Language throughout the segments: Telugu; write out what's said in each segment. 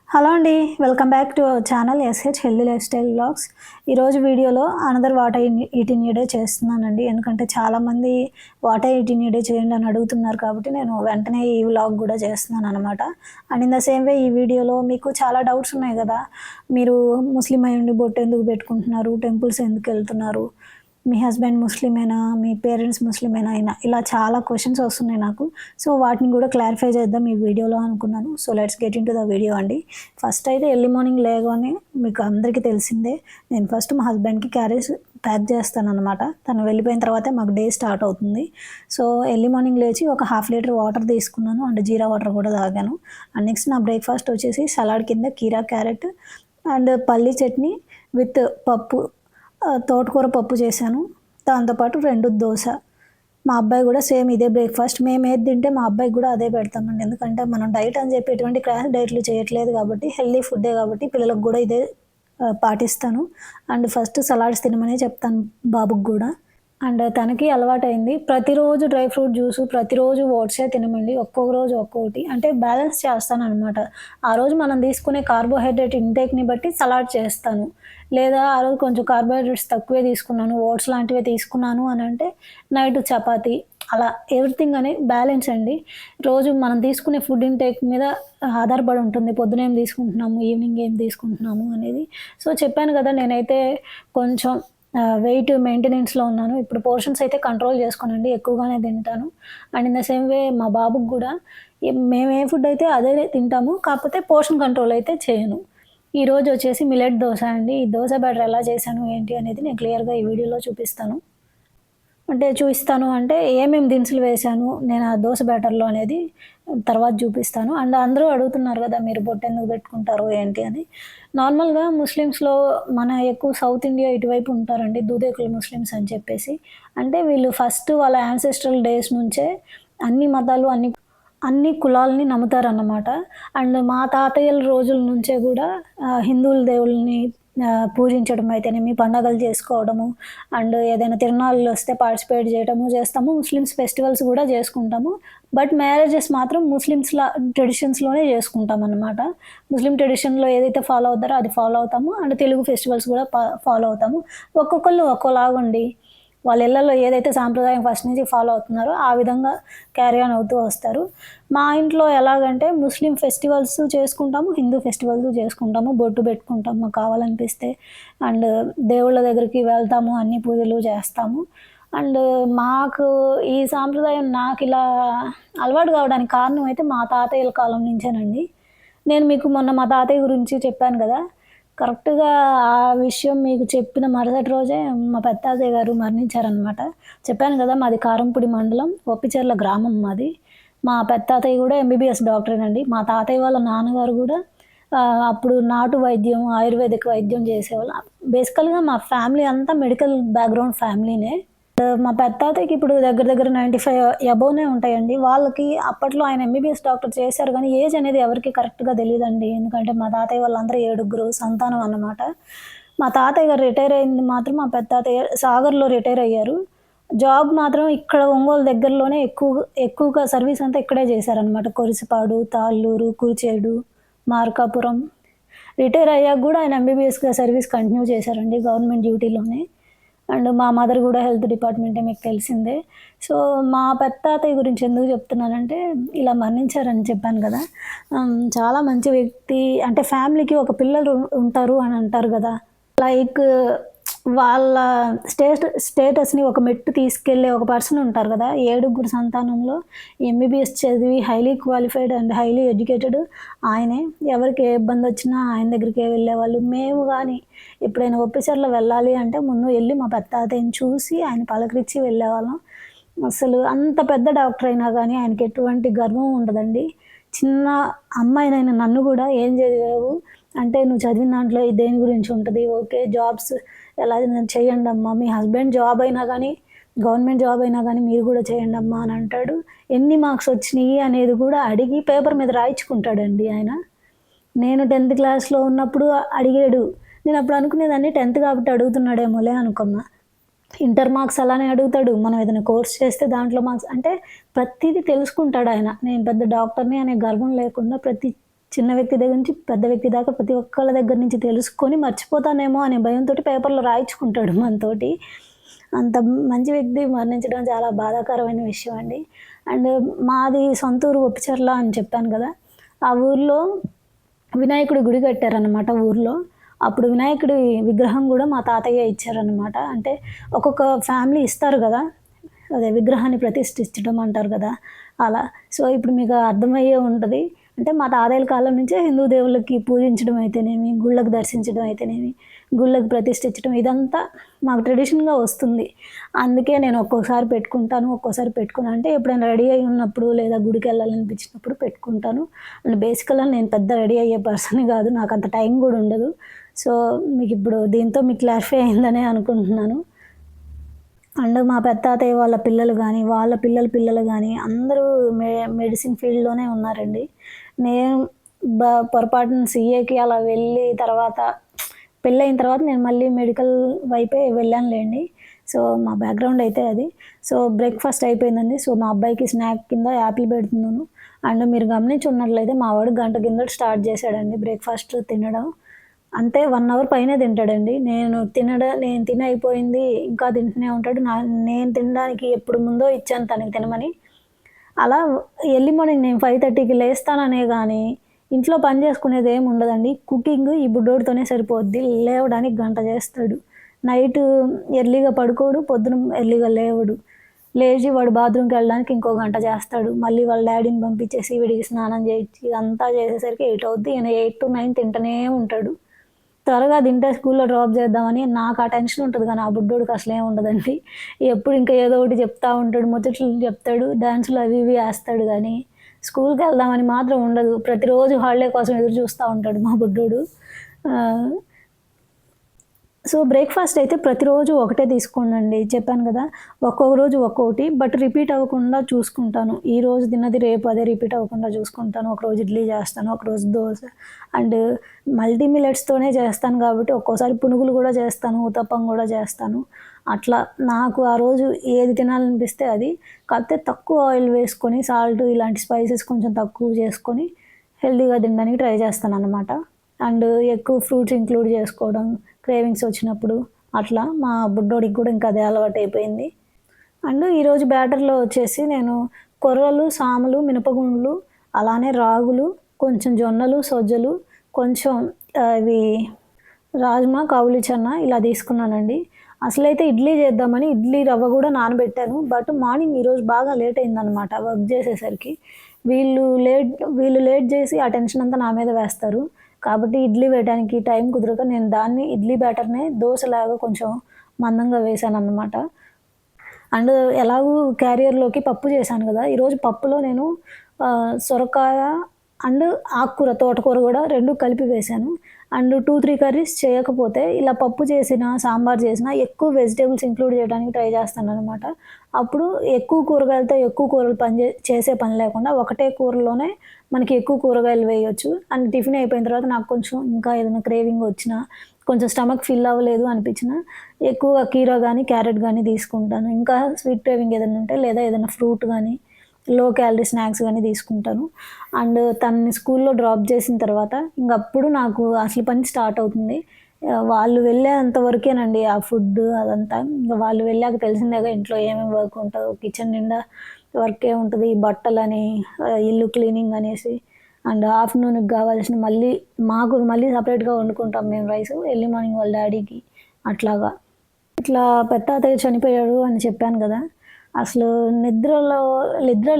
హలో అండి, welcome back to our channel S H healthy lifestyle vlogs. ఈరోజు వీడియోలో another what I eating a day చేస్తున్నానండి. ఎందుకంటే చాలామంది what I eating a day చేయండి అని అడుగుతున్నారు కాబట్టి నేను వెంటనే ఈ వ్లాగ్ కూడా చేస్తున్నాను అనమాట. And in the same way ఈ వీడియోలో మీకు చాలా డౌట్స్ ఉన్నాయి కదా, మీరు ముస్లిం అయి ఉండి బొట్టు ఎందుకు పెట్టుకుంటున్నారు, టెంపుల్స్ ఎందుకు వెళ్తున్నారు, మీ హస్బెండ్ ముస్లిమేనా, మీ పేరెంట్స్ ముస్లిమేనా అయినా, ఇలా చాలా క్వశ్చన్స్ వస్తున్నాయి నాకు. సో వాటిని కూడా క్లారిఫై చేద్దాం ఈ వీడియోలో అనుకున్నాను. So let's get in to the video అండి. ఫస్ట్ అయితే ఎర్లీ మార్నింగ్ లేగానే మీకు అందరికీ తెలిసిందే, నేను ఫస్ట్ మా హస్బెండ్కి క్యారేజ్ ప్యాక్ చేస్తాను అనమాట. తను వెళ్ళిపోయిన తర్వాతే మాకు డే స్టార్ట్ అవుతుంది. సో ఎర్లీ మార్నింగ్ లేచి ఒక ½ లీటర్ వాటర్ తీసుకున్నాను అండ్ జీరా వాటర్ కూడా తాగాను. అండ్ నెక్స్ట్ నా బ్రేక్ఫాస్ట్ వచ్చేసి సలాడ్ కింద కీరా క్యారెట్ అండ్ పల్లీ చట్నీ విత్ పప్పు, తోటకూర పప్పు చేశాను. దాంతోపాటు 2 దోశ. మా అబ్బాయి కూడా సేమ్ ఇదే బ్రేక్ఫాస్ట్. మేము ఏది తింటే మా అబ్బాయికి కూడా అదే పెడతామండి. ఎందుకంటే మనం డైట్ అని చెప్పి ఎటువంటి క్రాష్ డైట్లు చేయట్లేదు కాబట్టి, హెల్దీ ఫుడ్డే కాబట్టి పిల్లలకు కూడా ఇదే పాటిస్తాను. అండ్ ఫస్ట్ సలాడ్స్ తినమనే చెప్తాను బాబుకి కూడా. అండ్ తనకి అలవాటైంది ప్రతిరోజు డ్రై ఫ్రూట్ జ్యూసు, ప్రతిరోజు ఓట్సే తినమండి. ఒక్కొక్క రోజు ఒక్కొక్కటి అంటే బ్యాలెన్స్ చేస్తాననమాట. ఆ రోజు మనం తీసుకునే కార్బోహైడ్రేట్ ఇంటేక్ని బట్టి సలాడ్ చేస్తాను. లేదా ఆ రోజు కొంచెం కార్బోహైడ్రేట్స్ తక్కువే తీసుకున్నాను, ఓట్స్ లాంటివే తీసుకున్నాను అని అంటే నైట్ చపాతీ, అలా ఎవ్రీథింగ్ అనేది బ్యాలెన్స్ అండి. రోజు మనం తీసుకునే ఫుడ్ ఇంటేక్ మీద ఆధారపడి ఉంటుంది. పొద్దున ఏం తీసుకుంటున్నాము, ఈవినింగ్ ఏం తీసుకుంటున్నాము అనేది. సో చెప్పాను కదా, నేనైతే కొంచెం వెయిట్ మెయింటెనెన్స్లో ఉన్నాను. ఇప్పుడు పోర్షన్స్ అయితే కంట్రోల్ చేసుకోనండి, ఎక్కువగానే తింటాను. And in the same way మా బాబుకి కూడా మేము ఏ ఫుడ్ అయితే అదే తింటాము, కాకపోతే పోర్షన్ కంట్రోల్ అయితే చేయను. ఈరోజు వచ్చేసి మిల్లెట్ దోశ అండి. ఈ దోశ బ్యాటర్ ఎలా చేశాను ఏంటి అనేది నేను క్లియర్గా ఈ వీడియోలో చూపిస్తాను. అంటే ఏమేమి దినుసులు వేశాను నేను ఆ దోశ బ్యాటర్లో అనేది తర్వాత చూపిస్తాను. అండ్ అందరూ అడుగుతున్నారు కదా, మీరు బొట్టు ఎందుకు పెట్టుకుంటారు ఏంటి అని. నార్మల్గా ముస్లిమ్స్లో మన ఎక్కువ సౌత్ ఇండియా ఇటువైపు ఉంటారండి, దూదేకుల ముస్లిమ్స్ అని చెప్పేసి. అంటే వీళ్ళు ఫస్ట్ వాళ్ళ యాన్సెస్ట్రల్ డేస్ నుంచే అన్ని మతాలు అన్ని కులాలని నమ్ముతారన్నమాట. అండ్ మా తాతయ్యల రోజుల నుంచే కూడా హిందువుల దేవుళ్ళని పూజించడం అయితేనేమి, పండగలు చేసుకోవడము, అండ్ ఏదైనా తిరునాళ్ళు వస్తే పార్టిసిపేట్ చేస్తాము. ముస్లిమ్స్ ఫెస్టివల్స్ కూడా చేసుకుంటాము. బట్ మ్యారేజెస్ మాత్రం ట్రెడిషన్స్లోనే చేసుకుంటాం అనమాట. ముస్లిం ట్రెడిషన్లో ఏదైతే ఫాలో అవుతారో అది ఫాలో అవుతాము. అండ్ తెలుగు ఫెస్టివల్స్ కూడా ఫాలో అవుతాము. ఒక్కొక్కళ్ళు ఒక్కోలాగండి. వాళ్ళ ఇళ్లలో ఏదైతే సాంప్రదాయం ఫస్ట్ నుంచి ఫాలో అవుతున్నారో ఆ విధంగా క్యారీ ఆన్ అవుతూ వస్తారు. మా ఇంట్లో ఎలాగంటే ముస్లిం ఫెస్టివల్స్ చేసుకుంటాము, హిందూ ఫెస్టివల్స్ చేసుకుంటాము, బొట్టు పెట్టుకుంటాము మాకు కావాలనిపిస్తే. అండ్ దేవుళ్ళ దగ్గరికి వెళ్తాము, అన్ని పూజలు చేస్తాము. అండ్ మాకు ఈ సాంప్రదాయం నాకు ఇలా అలవాటు కావడానికి కారణం అయితే మా తాతయ్యల కాలం నుంచేనండి. నేను మీకు మొన్న మా తాతయ్య గురించి చెప్పాను కదా, కరెక్ట్‌గా ఆ విషయం మీకు చెప్పిన మరుసటి రోజే మా పెత్తాతయ్య గారు మరణించారనమాట. చెప్పాను కదా, మాది కారంపూడి మండలం, ఒప్పిచెర్ల గ్రామం మాది. మా పెత్తాతయ్య కూడా ఎంబీబీఎస్ డాక్టరేనండి. మా తాతయ్య వాళ్ళ నాన్నగారు కూడా అప్పుడు నాటు వైద్యం, ఆయుర్వేదిక్ వైద్యం చేసేవాళ్ళు. బేసికల్‌గా మా ఫ్యామిలీ అంతా మెడికల్ బ్యాక్‌గ్రౌండ్ ఫ్యామిలీనే. మా పెత్తాతయ్యకి ఇప్పుడు దగ్గర దగ్గర 95 అబోవ్‌నే ఉంటాయండి. వాళ్ళకి అప్పట్లో ఆయన ఎంబీబీఎస్ డాక్టర్ చేశారు గానీ, ఏజ్ అనేది ఎవరికీ కరెక్ట్‌గా తెలీదండి. ఎందుకంటే మా తాతయ్య వాళ్ళందరూ 7 సంతానం అన్నమాట. మా తాతయ్య గారు రిటైర్ అయింది మాత్రం మా పెత్తాతయ్య సాగర్‌లో రిటైర్ అయ్యారు. జాబ్ మాత్రం ఇక్కడ ఒంగోలు దగ్గరలోనే ఎక్కువగా సర్వీస్ అంతా ఇక్కడే చేశారనమాట. కొరిసిపాడు, తాళ్ళూరు, కురిచేడు, మార్కాపురం. రిటైర్ అయ్యాక కూడా ఆయన ఎంబీబీఎస్‌గా సర్వీస్ కంటిన్యూ చేశారండి గవర్నమెంట్ డ్యూటీలోనే. అండ్ మా మదర్ కూడా హెల్త్ డిపార్ట్మెంటే, మీకు తెలిసిందే. సో మా పెత్తాతయ్య గురించి ఎందుకు చెప్తున్నానంటే, ఇలా మరణించారని చెప్పాను కదా. చాలా మంచి వ్యక్తి. అంటే ఫ్యామిలీకి ఒక పిల్లలు ఉంటారు అని అంటారు కదా, లైక్ వాళ్ళ స్టేటస్‌ని ఒక మెట్టు తీసుకెళ్ళే ఒక పర్సన్ ఉంటారు కదా. 7 సంతానంలో ఎంబీబీఎస్ చదివి highly qualified and highly educated ఆయనే. ఎవరికి ఏ ఇబ్బందొచ్చినా ఆయన దగ్గరికే వెళ్ళేవాళ్ళు. మేము గానీ ఎప్పుడైనా ఒప్పిచెర్ల వెళ్ళాలి అంటే ముందు వెళ్ళి మా పెత్తాతయ్యని చూసి ఆయన పలకరించి వెళ్ళేవాళ్ళం. అసలు అంత పెద్ద డాక్టర్ అయినా గానీ ఆయనకి ఎటువంటి గర్వం ఉండదండి. చిన్న అమ్మాయినైన నన్ను కూడా ఏం చదివావు అంటే, నువ్వు చదివిన దాంట్లో దేని గురించి ఉంటది, ఓకే జాబ్స్ ఎలా చేయండమ్మా, మీ హస్బెండ్ జాబ్ అయినా కానీ, గవర్నమెంట్ జాబ్ అయినా కానీ మీరు కూడా చేయండమ్మా అని అంటాడు. ఎన్ని మార్క్స్ వచ్చినాయి అనేది కూడా అడిగి పేపర్ మీద రాయించుకుంటాడండి ఆయన. నేను 10th క్లాస్‌లో ఉన్నప్పుడు అడిగాడు. నేను అప్పుడు అనుకునేదాన్ని 10th కాబట్టి అడుగుతున్నాడేమోలే అనుకున్నా. ఇంటర్ మార్క్స్ అలానే అడుగుతాడు. మనం ఏదైనా కోర్స్ చేస్తే దాంట్లో మార్క్స్ అంటే ప్రతీదీ తెలుసుకుంటాడు ఆయన. నేను పెద్ద డాక్టర్‌ని అనే గర్వం లేకుండా ప్రతి చిన్న వ్యక్తి దగ్గర నుంచి పెద్ద వ్యక్తి దాకా ప్రతి ఒక్కళ్ళ దగ్గర నుంచి తెలుసుకొని మర్చిపోతానేమో అనే భయంతో పేపర్‌లో రాయించుకుంటాడు మనతోటి. అంత మంచి వ్యక్తి మరణించడం చాలా బాధాకరమైన విషయం అండి. అండ్ మాది సొంత ఊరు ఒప్పిచెర్ల అని చెప్పాను కదా! ఆ ఊర్లో వినాయకుడి గుడి కట్టారనమాట ఊర్లో. అప్పుడు వినాయకుడి విగ్రహం గూడా మా తాతయ్య ఇచ్చారనమాట. అంటే ఒక్కొక్క ఫ్యామిలీ ఇస్తారు గదా! అదే విగ్రహాన్ని ప్రతిష్ఠించడం అంటారు కదా! అలా. సో, ఇప్పుడు మీకు అర్థమయ్యే ఉంటది. అంటే మా తాతయ్యల కాలం నుంచే హిందూ దేవుళ్ళకి పూజించడం అయితేనేమి, గుళ్ళకి దర్శించడం అయితేనేమి, గుళ్ళకి ప్రతిష్ఠించడం ఇదంతా మాకు ట్రెడిషన్‌గా వస్తుంది. అందుకే నేను ఒక్కోసారి పెట్టుకుంటాను, ఒక్కోసారి పెట్టుకోను. అంటే ఎప్పుడైనా రెడీ అయ్యి ఉన్నప్పుడు లేదా గుడికెళ్ళాలనిపించినప్పుడు పెట్టుకుంటాను. అండ్ బేసికల్‌గా నేను పెద్ద రెడీ అయ్యే పర్సన్‌ని గాదు. నాకంత టైం గూడా ఉండదు. సో, మీకిప్పుడు దీంతో మీకు క్లారిఫై అయిందనే అనుకుంటున్నాను. అండ్ మా పెత్తాతయ్య వాళ్ళ పిల్లలు గానీ, వాళ్ళ పిల్లల పిల్లలు గానీ అందరూ మె మెడిసిన్ ఫీల్డ్‌లోనే ఉన్నారండి. నేను బ పొరపాటున సీఏకి అలా వెళ్ళి తర్వాత పెళ్ళయిన తర్వాత నేను మళ్ళీ మెడికల్ వైపే వెళ్ళానులెండి. సో, మా బ్యాక్‌గ్రౌండ్ అయితే అది. సో, బ్రేక్‌ఫాస్ట్ అయిపోయిందండి. సో, మా అబ్బాయికి స్నాక్ కింద యాపిల్ పెడుతున్నాను. అండ్ మీరు గమనించి ఉన్నట్లయితే మా వాడు గంట కిందట స్టార్ట్ చేశాడండి బ్రేక్‌ఫాస్ట్ తినడం. అంటే 1 అవర్ పైనే తింటాడండి. నేను తిని అయిపోయింది ఇంకా తింటూనే ఉంటాడు. నేను తినడానికి ఎప్పుడు ముందో ఇచ్చాను తనకి తినమని. అలా ఎర్లీ మార్నింగ్ నేను 5:30కి లేస్తాననే గానీ, ఇంట్లో పని చేసుకునేదేమి ఉండదండి. కుకింగ్ ఈ బుడ్డోడితోనే సరిపోద్ది. లేవడానికి గంట చేస్తాడు. నైటు ఎర్లీగా పడుకోడు. పొద్దున ఎర్లీగా లేవడు. లేచి వాడు బాత్రూమ్‌కెళ్ళడానికి ఇంకో గంట చేస్తాడు. మళ్ళీ వాళ్ళ డ్యాడీని పంపించేసి వీడికి స్నానం చేయించి ఇదంతా చేసేసరికి 8 అవుద్ది. ఈయన 8-9 తింటూనే ఉంటాడు. త్వరగా తింటే స్కూల్‌లో డ్రాప్ చేద్దామని నాకు ఆ టెన్షన్ ఉంటది గానీ, ఆ బుడ్డోడికి అసలేం ఉండదండి. ఎప్పుడు ఇంకా ఏదో ఒకటి చెప్తా ఉంటాడు. ముచ్చట్లు చెప్తాడు. డాన్సులు అవి ఇవి ఏస్తాడు గానీ, స్కూల్‌కెళ్దామని మాత్రం ఉండదు. ప్రతిరోజు హాలిడే కోసం ఎదురు చూస్తా ఉంటాడు మా బుడ్డోడు. ఆహ్, సో, బ్రేక్‌ఫాస్ట్ అయితే ప్రతిరోజు ఒకటే తీసుకోనండి. చెప్పాను గదా! ఒక్కొక్క రోజు ఒక్కోటి. బట్ రిపీట్ అవ్వకుండా చూసుకుంటాను. ఈరోజు తిన్నది రేపు అదే రిపీట్ అవ్వకుండా చూసుకుంటాను. ఒకరోజు ఇడ్లీ చేస్తాను. ఒకరోజు దోస. అండ్ మల్టీ మిల్లెట్స్‌తోనే చేస్తాను కాబట్టి ఒక్కోసారి పునుగులు గూడా చేస్తాను. ఊతప్పం గూడా చేస్తాను. అట్లా నాకు ఆ రోజు ఏది తినాలనిపిస్తే అది. కాకపోతే తక్కువ ఆయిల్ వేసుకొని సాల్ట్ ఇలాంటి స్పైసెస్ కొంచెం తక్కువ చేసుకొని హెల్తీగా తినడానికి ట్రై చేస్తాననమాట. అండ్ ఎక్కువ ఫ్రూట్స్ ఇంక్లూడ్ చేసుకోవడం. క్రేవింగ్స్ వచ్చినప్పుడు అట్లా మా బుడ్డోడికి కూడా ఇంకా అదే అలవాటయిపోయింది. అండ్ ఈరోజు బ్యాటర్‌లో వచ్చేసి నేను కొర్రలు, సామలు, మినపగుండ్లు, అలానే రాగులు, కొంచెం జొన్నలు, సజ్జలు, కొంచెం ఇవి రాజ్మా, కాబూలి చన్నా ఇలా తీసుకున్నానండి. అసలైతే ఇడ్లీ చేద్దామని ఇడ్లీ రవ్వ గూడా నానబెట్టాను. బట్ మార్నింగ్ ఈరోజు బాగా లేట్ అయిందనమాట వర్క్ చేసేసరికి. వీళ్ళు లేట్ వీళ్ళు లేట్ చేసి ఆ టెన్షన్ అంతా నా మీద వేస్తారు. కాబట్టి ఇడ్లీ వేయడానికి టైం కుదరక నేను దాన్ని ఇడ్లీ బ్యాటర్‌నే దోసలాగా కొంచెం మందంగా వేశాననమాట. అండ్ ఎలాగూ క్యారియర్‌లోకి పప్పు చేశాను గదా! ఈరోజు పప్పులో నేను సొరకాయ అండ్ ఆకుకూర, తోటకూర గూడా 2 కలిపి వేశాను. అండ్ 2, 3 కర్రీస్ చేయకపోతే ఇలా పప్పు చేసినా, సాంబార్ చేసినా ఎక్కువ వెజిటబుల్స్ ఇంక్లూడ్ చేయడానికి ట్రై చేస్తాననమాట. అప్పుడు ఎక్కువ కూరగాయలతో ఎక్కువ కూరలు చేసే పని లేకుండా ఒకటే కూరలోనే మనకి ఎక్కువ కూరగాయలు వేయొచ్చు. అండ్ టిఫిన్ అయిపోయిన తర్వాత నాకు కొంచెం ఇంకా ఏదైనా క్రేవింగ్ వచ్చినా, కొంచెం స్టమక్ ఫిల్ అవ్వలేదు అనిపించినా ఎక్కువగా కీరా గానీ, క్యారెట్ గానీ తీసుకుంటాను. ఇంకా స్వీట్ క్రేవింగ్ ఏదైనా ఉంటే లేదా ఏదైనా ఫ్రూట్ గానీ, లో క్యాలరీ స్నాక్స్ గానీ తీసుకుంటాను. అండ్ తనని స్కూల్‌లో డ్రాప్ చేసిన తర్వాత ఇంగప్పుడు నాకు అసలు పని స్టార్ట్ అవుతుంది. వాళ్ళు వెళ్ళేంత వరకేనండి ఆ ఫుడ్డు అదంతా. ఇంక వాళ్ళు వెళ్ళాక తెలిసిందేగా ఇంట్లో ఏమేమి వర్క్ ఉంటదో. కిచెన్ నిండా వర్కే ఉంటది. బట్టలని, ఇల్లు క్లీనింగ్ అనేసి అండ్ ఆఫ్టర్‌నూన్‌కి గావాల్సిన మాకు మళ్ళీ సెపరేట్‌గా వండుకుంటాం మేము రైసు. ఎర్లీ మార్నింగ్ వాళ్ళ డ్యాడీకి అట్లాగా. ఇట్లా పెత్తాతయ్య చనిపోయాడు అని చెప్పాను గదా! అసలు నిద్ర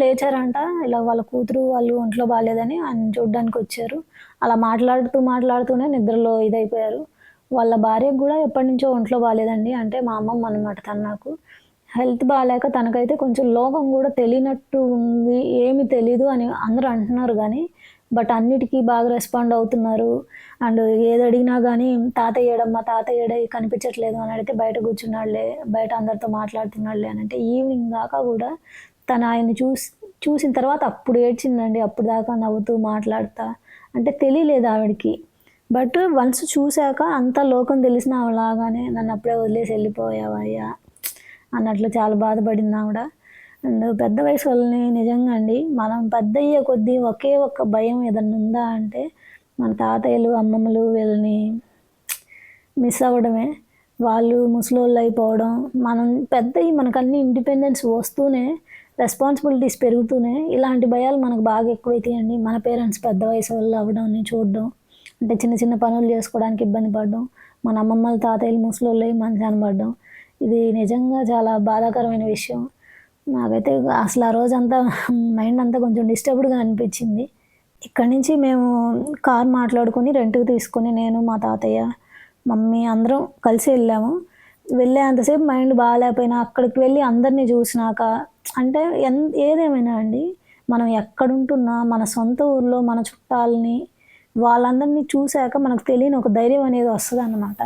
లేచారంట. ఇలా వాళ్ళ కూతురు వాళ్ళు ఒంట్లో బాలేదని ఆయన్ని చూడ్డానికొచ్చారు. అలా మాట్లాడుతూనే నిద్రలో ఇదైపోయారు. వాళ్ళ భార్యకి గూడా ఎప్పటినుంచో ఒంట్లో బాలేదండి. అంటే మా అమ్మమ్మ అనమాట తను నాకు. హెల్త్ బాలేక తనకైతే కొంచెం లోకం గూడా తెలియనట్టు ఉంది. ఏమి తెలీదు అని అందరూ అంటున్నారు గానీ, బట్ అన్నిటికి బాగా రెస్పాండ్ అవుతున్నారు. అండ్ ఏదడిగినా గానీ తాతయ్య ఏడమ్మా? తాతయ్య ఏడే కనిపించట్లేదు అని అడిగితే బయట కూర్చున్నాడులే, బయట అందరితో మాట్లాడుతున్నాడులే అనంటే ఈవినింగ్ దాకా గూడా తను ఆయన్ని చూసిన తర్వాత అప్పుడు ఏడ్చిందండి. అప్పటిదాకా నవ్వుతూ మాట్లాడుతా. అంటే తెలియలేదు ఆవిడకి. బట్ వన్స్ చూసాక అంతా లోకం తెలిసిన ఆమెలాగానే నన్నప్పుడే వదిలేసి ఎళ్ళిపోయావయ్యా అన్నట్లు చాలా బాధపడిందావిడ. అండ్ పెద్ద వయసు వాళ్ళని నిజంగా అండి మనం పెద్ద అయ్యే కొద్దీ ఒకే ఒక్క భయం ఏదన్నా ఉందా అంటే మన తాతయ్యలు అమ్మమ్మలు వీళ్ళని మిస్ అవ్వడమే. వాళ్ళు ముసలోళ్ళు అయిపోవడం, మనం పెద్దయి మనకన్నీ ఇండిపెండెన్స్ వస్తూనే, రెస్పాన్సిబిలిటీస్ పెరుగుతూనే ఇలాంటి భయాలు మనకు బాగా ఎక్కువైతాయండి. మన పేరెంట్స్ పెద్ద వయసు వాళ్ళు అవ్వడాన్ని చూడడం, అంటే చిన్న చిన్న పనులు చేసుకోవడానికి ఇబ్బంది పడడం, మన అమ్మమ్మలు తాతయ్యలు ముసలోళ్ళయి మంచాన పడడం. ఇది నిజంగా చాలా బాధాకరమైన విషయం. నాకైతే అసలు ఆ రోజంతా మైండ్ అంతా కొంచెం డిస్టర్బ్డ్‌గా అనిపించింది. ఇక్కడి నుంచి మేము కార్ మాట్లాడుకొని రెంట్‌కి తీసుకొని నేను, మా తాతయ్య, మమ్మీ అందరం కలిసి వెళ్ళాము. వెళ్ళేంతసేపు మైండ్ బాలేకపోయినా అక్కడికి వెళ్ళి అందరిని చూసినాక అంటే ఏదేమైనా అండి మనం ఎక్కడుంటున్నా మన సొంత ఊర్లో మన చుట్టాలని వాళ్ళందరినీ చూసాక మనకు తెలియని ఒక ధైర్యం అనేది వస్తదనమాట.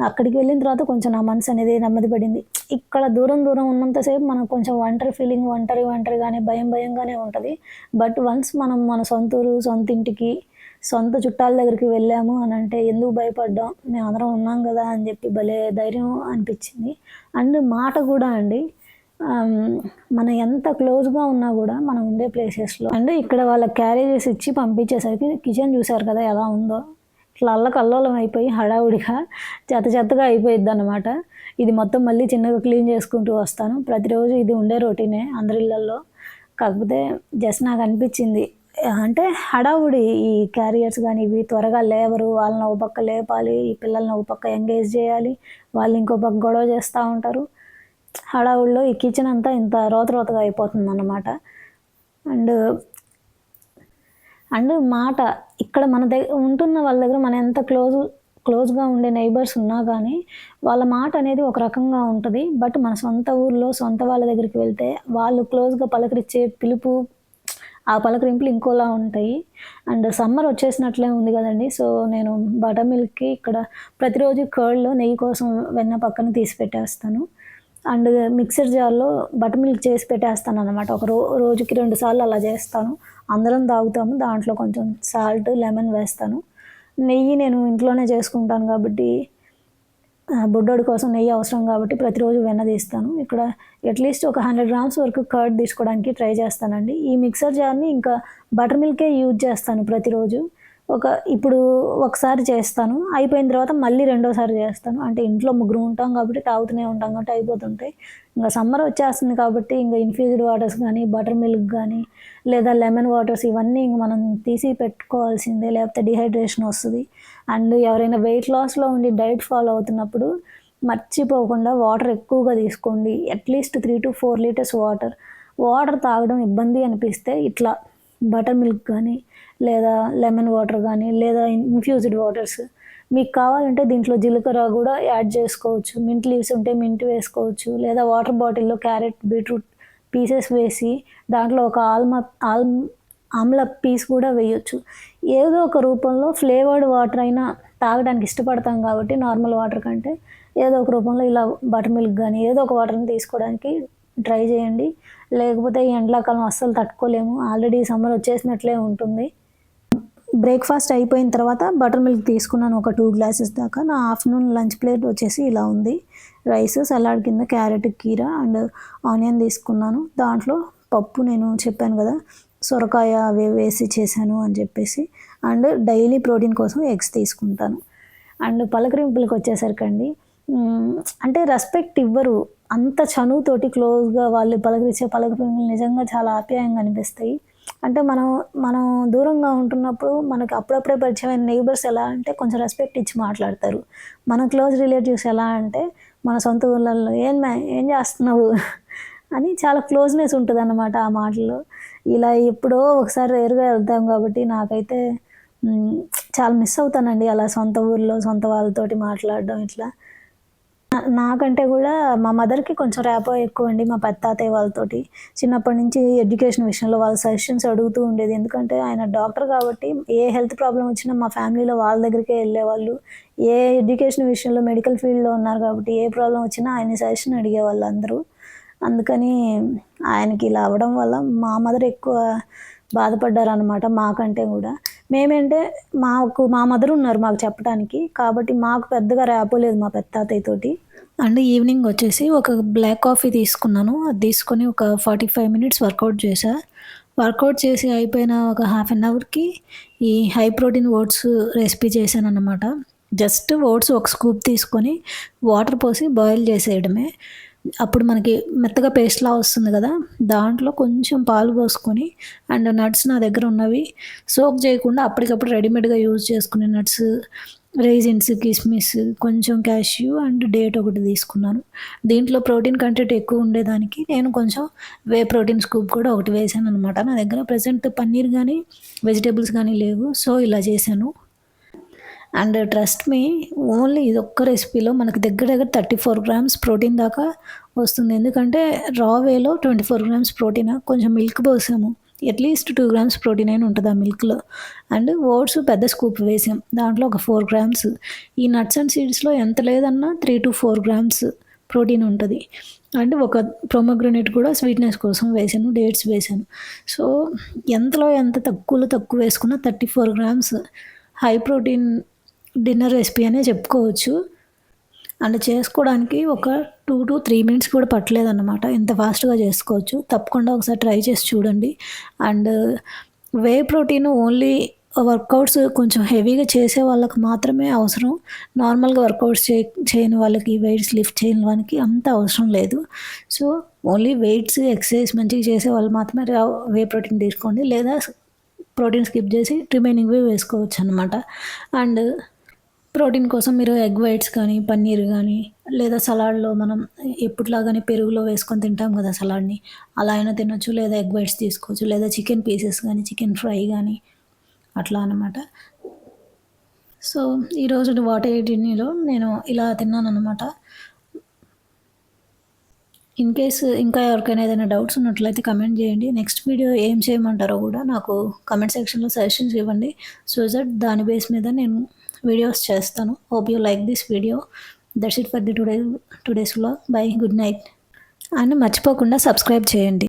అక్కడికి వెళ్ళిన తర్వాత కొంచెం నా మనసు అనేది నెమ్మది పడింది. ఇక్కడ దూరం దూరం ఉన్నంతసేపు మనకు కొంచెం ఒంటరి ఫీలింగ్ ఒంటరిగానే భయంగానే ఉంటది. బట్ వన్స్ మనం మన సొంత ఊరు, సొంత ఇంటికి, సొంత చుట్టాల దగ్గరికి వెళ్ళాము అనంటే ఎందుకు భయపడ్డాం, మేమందరం ఉన్నాం గదా అని చెప్పి భలే ధైర్యం అనిపించింది. అండ్ మాట కూడా అండి మనం ఎంత క్లోజ్‌గా ఉన్నా గూడా మనం ఉండే ప్లేసెస్‌లో అండ్ ఇక్కడ వాళ్ళకి క్యారేజెస్ ఇచ్చి పంపించేసరికి కిచెన్ చూసారు కదా ఎలా ఉందో. ఇట్లా అల్లకల్లోలం అయిపోయి హడావుడిగా చెత్తగా అయిపోయిద్దనమాట. ఇది మొత్తం మళ్ళీ చిన్నగా క్లీన్ చేసుకుంటూ వస్తాను. ప్రతిరోజు ఇది ఉండే రొటీనే అందరి ఇళ్లల్లో. కాకపోతే జస్ట్ నాకు అనిపించింది అంటే హడావుడి ఈ క్యారియర్స్ గానీ ఇవి త్వరగా లేవరు. వాళ్ళని ఒక పక్క లేపాలి, ఈ పిల్లల్ని ఒక పక్క ఎంగేజ్ చేయాలి. వాళ్ళు ఇంకో పక్క గొడవ చేస్తా ఉంటారు. హడావుడిలో ఈ కిచెన్ అంతా ఇంత రోతగా అయిపోతుందన్నమాట. అండ్ అండ్ మాట ఇక్కడ మన ఉంటున్న వాళ్ళ దగ్గర మనం ఎంత క్లోజ్‌గా ఉండే నైబర్స్ ఉన్నా కానీ వాళ్ళ మాట అనేది ఒక రకంగా ఉంటది. బట్ మన సొంత ఊర్లో సొంత వాళ్ళ దగ్గరికి వెళ్తే వాళ్ళు క్లోజ్‌గా పలకరించే పిలుపు, ఆ పలకరింపులు ఇంకోలా ఉంటాయి. అండ్ సమ్మర్ వచ్చేసినట్లే ఉంది కదండీ! సో, నేను బటర్ మిల్క్‌కి ఇక్కడ ప్రతిరోజు కర్డ్‌లో నెయ్యి కోసం వెన్న పక్కన తీసి పెట్టేస్తాను. అండ్ మిక్సర్ జార్‌లో బటర్ మిల్క్ చేసి పెట్టేస్తాననమాట. ఒక రోజుకి 2 సార్లు అలా చేస్తాను. అందరం తాగుతాము. దాంట్లో కొంచెం సాల్ట్, లెమన్ వేస్తాను. నెయ్యి నేను ఇంట్లోనే చేసుకుంటాను కాబట్టి బుడ్డోడి కోసం నెయ్యి అవసరం కాబట్టి ప్రతిరోజు వెన్న తీస్తాను. ఇక్కడ అట్‌లీస్ట్ ఒక 100 గ్రామ్స్ వరకు కర్డ్ తీసుకోవడానికి ట్రై చేస్తానండి. ఈ మిక్సర్ జార్‌ని ఇంకా బటర్ మిల్కే యూజ్ చేస్తాను ప్రతిరోజు. ఇప్పుడు ఒకసారి చేస్తాను. అయిపోయిన తర్వాత మళ్ళీ రెండోసారి చేస్తాను. అంటే ఇంట్లో ముగ్గురం ఉంటాం కాబట్టి తాగుతూనే ఉంటాం కాబట్టి అయిపోతుంటాయి. ఇంక సమ్మర్ వచ్చేస్తుంది కాబట్టి ఇంక ఇన్‌ఫ్యూజ్డ్ వాటర్స్ గానీ, బటర్ మిల్క్ గానీ, లేదా లెమన్ వాటర్స్ ఇవన్నీ ఇంక మనం తీసి పెట్టుకోవాల్సిందే. లేకపోతే డీహైడ్రేషన్ వస్తది. అండ్ ఎవరైనా వెయిట్ లాస్‌లో ఉండి డైట్ ఫాలో అవుతున్నప్పుడు మర్చిపోకుండా వాటర్ ఎక్కువగా తీసుకోండి. At least 3-4 litres water. వాటర్ తాగడం ఇబ్బంది అనిపిస్తే ఇట్లా బటర్ మిల్క్ గానీ, లేదా లెమన్ వాటర్ గానీ, లేదా ఇన్‌ఫ్యూజ్డ్ వాటర్స్. మీకు కావాలంటే దీంట్లో జీలకర్ర గూడా యాడ్ చేసుకోవచ్చు. మింట్ లీవ్స్ ఉంటే మింట్ వేసుకోవచ్చు. లేదా వాటర్ బాటిల్‌లో క్యారెట్, బీట్రూట్ పీసెస్ వేసి దాంట్లో ఒక ఆమ్ల పీస్ కూడా వేయొచ్చు. ఏదో ఒక రూపంలో ఫ్లేవర్డ్ వాటర్ అయినా తాగడానికి ఇష్టపడతాం కాబట్టి నార్మల్ వాటర్ కంటే ఏదో ఒక రూపంలో ఇలా బటర్ మిల్క్ గానీ, ఏదో ఒక వాటర్‌ని తీసుకోవడానికి ట్రై చేయండి. లేకపోతే ఈ ఎండాకాలం అస్సలు తట్టుకోలేము. ఆల్రెడీ సమ్మర్ వచ్చేసినట్లే ఉంటుంది. బ్రేక్‌ఫాస్ట్ అయిపోయిన తర్వాత బటర్ మిల్క్ తీసుకున్నాను ఒక 2 గ్లాసెస్ దాకా. నా ఆఫ్టర్‌నూన్ లంచ్ ప్లేట్ వచ్చేసి ఇలా ఉంది. రైస్, సలాడ్ కింద క్యారెట్, కీర అండ్ ఆనియన్ తీసుకున్నాను. దాంట్లో పప్పు నేను చెప్పాను కదా! సొరకాయ అవి వేసి చేశాను అని చెప్పేసి. అండ్ డైలీ ప్రోటీన్ కోసం ఎగ్స్ తీసుకుంటాను. అండ్ పలకరింపులకి వచ్చేసరికండి అంటే రెస్పెక్ట్ ఇవ్వరు. అంత చనువుతోటి క్లోజ్‌గా వాళ్ళు పలకరించే పలకరింపులు నిజంగా చాలా ఆప్యాయంగా అనిపిస్తాయి. అంటే మనం దూరంగా ఉంటున్నప్పుడు మనకు అప్పుడప్పుడే పరిచయమైన నైబర్స్ ఎలా అంటే కొంచెం రెస్పెక్ట్ ఇచ్చి మాట్లాడతారు. మన క్లోజ్ రిలేటివ్స్ ఎలా అంటే మన సొంత ఊర్లలో ఏం చేస్తున్నావు అని చాలా క్లోజ్‌నెస్ ఉంటదన్నమాట ఆ మాటల్లో. ఇలా ఎప్పుడో ఒకసారి రేర్‌గా వెళ్తాం కాబట్టి నాకైతే చాలా మిస్ అవుతానండి అలా సొంత ఊర్లో సొంత వాళ్ళతోటి మాట్లాడడం ఇట్లా. నాకంటే కూడా మా మదర్‌కి కొంచెం ర్యాపో ఎక్కువండి మా పెత్తాతయ్య వాళ్ళతోటి. చిన్నప్పటి నుంచి ఎడ్యుకేషన్ విషయంలో వాళ్ళ సజెషన్స్ అడుగుతూ ఉండేది. ఎందుకంటే ఆయన డాక్టర్ కాబట్టి ఏ హెల్త్ ప్రాబ్లమ్ వచ్చినా మా ఫ్యామిలీలో వాళ్ళ దగ్గరికే వెళ్ళేవాళ్ళు. ఏ ఎడ్యుకేషన్ విషయంలో మెడికల్ ఫీల్డ్‌లో ఉన్నారు కాబట్టి ఏ ప్రాబ్లమ్ వచ్చినా ఆయన్ని సజెషన్ అడిగేవాళ్ళు అందరూ. అందుకని ఆయనకి ఇలా అవ్వడం వల్ల మా మదర్ ఎక్కువ బాధపడ్డారనమాట మాకంటే గూడా. మేమేంటే మా మదర్ ఉన్నారు మాకు చెప్పటానికి. కాబట్టి మాకు పెద్దగా ర్యాపో లేదు మా పెత్తాతయ్యతోటి. అండ్ ఈవినింగ్ వచ్చేసి ఒక బ్లాక్ కాఫీ తీసుకున్నాను. అది తీసుకొని ఒక 45 మినిట్స్ వర్కౌట్ చేశా. వర్కౌట్ చేసి అయిపోయిన ఒక హాఫ్ అన్ అవర్‌కి ఈ హై ప్రోటీన్ ఓట్స్ రెసిపీ చేశాననమాట. జస్ట్ ఓట్స్ ఒక స్కూప్ తీసుకొని వాటర్ పోసి బాయిల్ చేసేయడమే. అప్పుడు మనకి మెత్తగా పేస్ట్‌లా వస్తుంది కదా! దాంట్లో కొంచెం పాలు పోసుకొని అండ్ నట్స్ నా దగ్గర ఉన్నవి సోక్ చేయకుండా అప్పటికప్పుడు రెడీమేడ్‌గా యూజ్ చేసుకునే నట్స్, రైజిన్స్, కిస్మిస్, కొంచెం క్యాష్యూ అండ్ డేట్ ఒకటి తీసుకున్నాను. దీంట్లో ప్రోటీన్ కంటెంట్ ఎక్కువ ఉండేదానికి నేను కొంచెం వే ప్రోటీన్ స్కూప్ కూడా ఒకటి వేశాననమాట. నా దగ్గర ప్రెజెంట్ పన్నీర్ గానీ, వెజిటబుల్స్ గానీ లేవు. సో, ఇలా చేశాను. అండ్ ట్రస్ట్ మీ, ఓన్లీ ఇదొక్క రెసిపీలో మనకి దగ్గర దగ్గర 34 గ్రామ్స్ ప్రోటీన్ దాకా వస్తుంది. ఎందుకంటే రా వేలో 24 గ్రామ్స్ ప్రోటీన్, కొంచెం మిల్క్ పోసాము. అట్లీస్ట్ 2 గ్రామ్స్ ప్రోటీన్ అయినా ఉంటుంది ఆ మిల్క్‌లో. అండ్ ఓట్స్ పెద్ద స్కూప్ వేసాం. దాంట్లో ఒక 4 గ్రామ్స్. ఈ నట్స్ అండ్ సీడ్స్‌లో ఎంత లేదన్నా 3-4 గ్రామ్స్ ప్రోటీన్ ఉంటది. అండ్ ఒక పొమోగ్రానేట్ కూడా స్వీట్‌నెస్ కోసం వేసాను. డేట్స్ వేసాను. సో, ఎంతలో ఎంత తక్కువలో తక్కువ వేసుకున్న 34 grams high protein dinner recipe అనే చెప్పుకోవచ్చు. అండ్ చేసుకోవడానికి ఒక 2-3 మినిట్స్ కూడా పట్టలేదన్నమాట. ఇంత ఫాస్ట్‌గా చేసుకోవచ్చు. తప్పకుండా ఒకసారి ట్రై చేసి చూడండి. And whey protein only workouts కొంచెం హెవీగా చేసే వాళ్ళకి మాత్రమే అవసరం. నార్మల్‌గా వర్కౌట్స్ చేయని వాళ్ళకి, వెయిట్స్ లిఫ్ట్ చేయని వాళ్ళకి అంత అవసరం లేదు. సో, ఓన్లీ వెయిట్స్, ఎక్సర్సైజ్ మంచిగా చేసే వాళ్ళు మాత్రమే వే ప్రోటీన్ తీసుకోండి. లేదా ప్రోటీన్ స్కిప్ చేసి రిమైనింగ్‌వి వేసుకోవచ్చనమాట. అండ్ ప్రోటీన్ కోసం మీరు ఎగ్ వైట్స్ కానీ, పన్నీర్ గానీ, లేదా సలాడ్‌లో మనం ఎప్పటిలాగానే పెరుగులో వేసుకొని తింటాం కదా సలాడ్‌ని. అలా అయినా తినొచ్చు. లేదా ఎగ్ వైట్స్ తీసుకోవచ్చు. లేదా చికెన్ పీసెస్ గానీ, చికెన్ ఫ్రై గానీ అట్లా అనమాట. సో, ఈరోజు వాట్ ఐ ఏట్ ఇన్‌లో నేను ఇలా తిన్నాననమాట. ఇన్ కేస్ ఇంకా ఎవరికైనా ఏదైనా డౌట్స్ ఉన్నట్లయితే కమెంట్ చేయండి. నెక్స్ట్ వీడియో ఏం చేయమంటారో కూడా నాకు కమెంట్ సెక్షన్‌లో సజెషన్స్ ఇవ్వండి. సో దట్ దాని బేస్ మీద నేను వీడియోస్ చేస్తాను. Hope you like this video. That's it for the today's vlog. By. Good night. And మర్చిపోకుండా సబ్స్క్రైబ్ చేయండి.